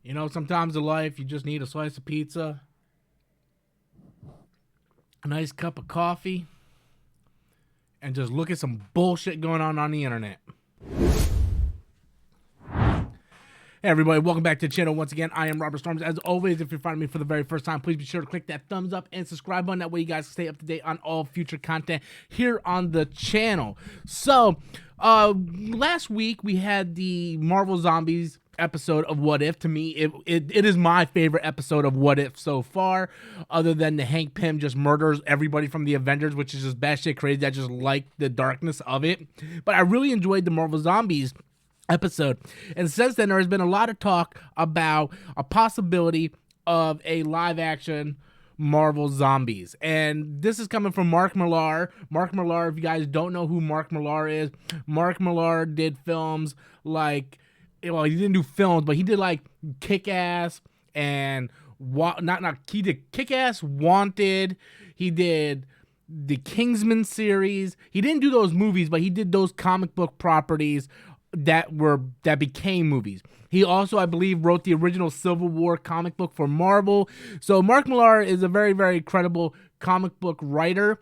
You know, sometimes in life you just need a slice of pizza, a nice cup of coffee, and just look at some bullshit going on the internet. Hey everybody, welcome back to the channel. Once again, I am Robert Storms. As always, if you're finding me for the very first time, please be sure to click that thumbs up and subscribe button. That way you guys can stay up to date on all future content here on the channel. So, last week we had the Marvel Zombies episode of What If. To me, it is my favorite episode of What If so far, other than the Hank Pym just murders everybody from the Avengers, which is just batshit crazy. I just like the darkness of it. But I really enjoyed the Marvel Zombies episode, and since then there has been a lot of talk about a possibility of a live action Marvel Zombies, and this is coming from Mark Millar. Mark Millar, if you guys don't know who Mark Millar is, Mark Millar did films like, well, he didn't do films, but he did like Kick-Ass and he did Kick-Ass, Wanted, he did the Kingsman series. He didn't do those movies, but he did those comic book properties that became movies. He also, I believe, wrote the original Civil War comic book for Marvel. So Mark Millar is a very, very credible comic book writer,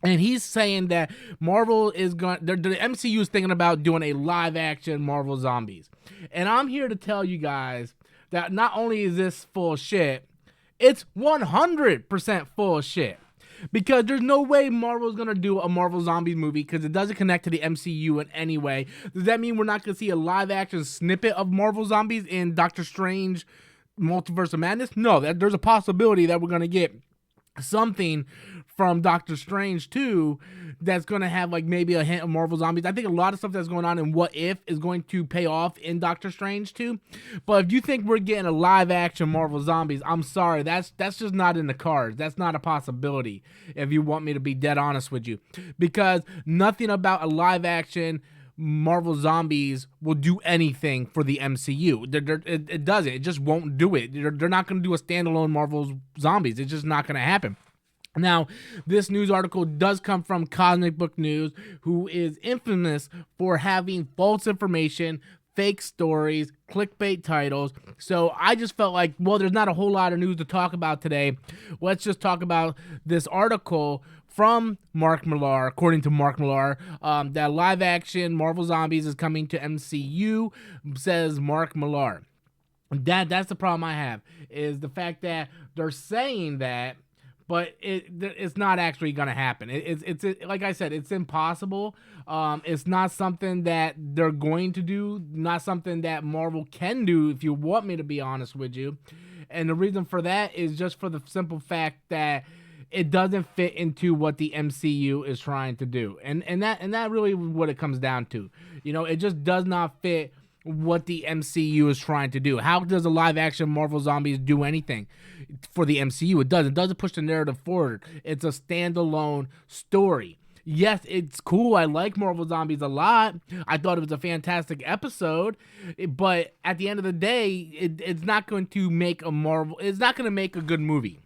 and he's saying that Marvel is going, the MCU is thinking about doing a live action Marvel Zombies. And I'm here to tell you guys that not only is this full shit, it's 100% full shit. Because there's no way Marvel's going to do a Marvel Zombies movie because it doesn't connect to the MCU in any way. Does that mean we're not going to see a live-action snippet of Marvel Zombies in Doctor Strange Multiverse of Madness? No, there's a possibility that we're going to get something from Doctor Strange 2 that's going to have like maybe a hint of Marvel Zombies. I think a lot of stuff that's going on in What If is going to pay off in Doctor Strange 2. But if you think we're getting a live action Marvel Zombies, I'm sorry, that's just not in the cards. That's not a possibility, if you want me to be dead honest with you. Because nothing about a live action Marvel Zombies will do anything for the MCU. It doesn't. It just won't do it. They're not going to do a standalone Marvel Zombies. It's just not going to happen. Now, this news article does come from Cosmic Book News, who is infamous for having false information, fake stories, clickbait titles. So I just felt like, well, there's not a whole lot of news to talk about today. Let's just talk about this article from Mark Millar. According to Mark Millar, that live action Marvel Zombies is coming to MCU, says Mark Millar. That's the problem I have, is the fact that they're saying that, but it's not actually going to happen. It's like I said, it's impossible. It's not something that they're going to do, not something that Marvel can do, if you want me to be honest with you. And the reason for that is just for the simple fact that it doesn't fit into what the MCU is trying to do. And that really what it comes down to. You know, it just does not fit what the MCU is trying to do. How does a live action Marvel Zombies do anything for the MCU? It doesn't push the narrative forward. It's a standalone story. Yes, it's cool. I like Marvel Zombies a lot. I thought it was a fantastic episode, but at the end of the day, it's not going to make it's not going to make a good movie.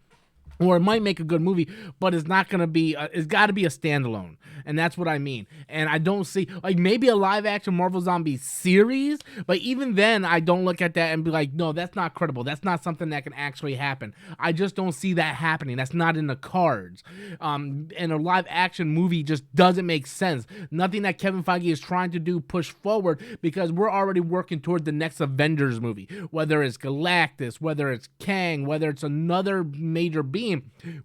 Or it might make a good movie, but it's not going to be, it's got to be a standalone. And that's what I mean. And I don't see, like, maybe a live action Marvel Zombie series, but even then, I don't look at that and be like, no, that's not credible. That's not something that can actually happen. I just don't see that happening. That's not in the cards. And a live action movie just doesn't make sense. Nothing that Kevin Feige is trying to do push forward, because we're already working toward the next Avengers movie. Whether it's Galactus, whether it's Kang, whether it's another major being,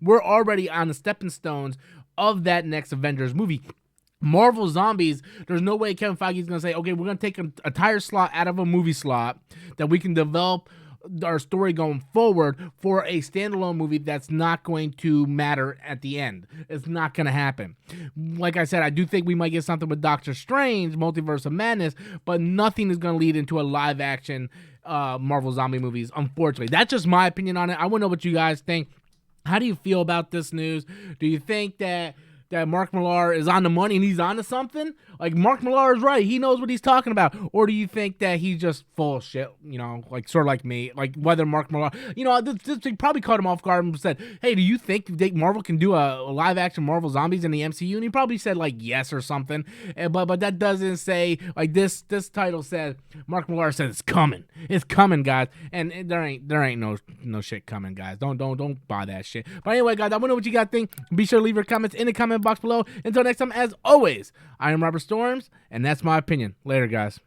we're already on the stepping stones of that next Avengers movie. Marvel Zombies, there's no way Kevin Feige is going to say, okay, we're going to take an entire slot out of a movie slot that we can develop our story going forward for a standalone movie that's not going to matter at the end. It's not going to happen. Like I said, I do think we might get something with Doctor Strange, Multiverse of Madness, but nothing is going to lead into a live action Marvel Zombie movies, unfortunately. That's just my opinion on it. I want to know what you guys think. How do you feel about this news? Do you think that that Mark Millar is on the money and he's onto something? Like, Mark Millar is right. He knows what he's talking about. Or do you think that he's just full of shit, you know, like sort of like me? Like, whether Mark Millar, you know, this probably caught him off guard and said, hey, do you think Marvel can do a live-action Marvel Zombies in the MCU? And he probably said, like, yes or something. But that doesn't say, like, this title said, Mark Millar said it's coming. It's coming, guys. And there ain't no shit coming, guys. Don't buy that shit. But anyway, guys, I want to know what you guys think. Be sure to leave your comments in the comment box below. Until next time, as always, I am Robert Storms, and that's my opinion. Later, guys.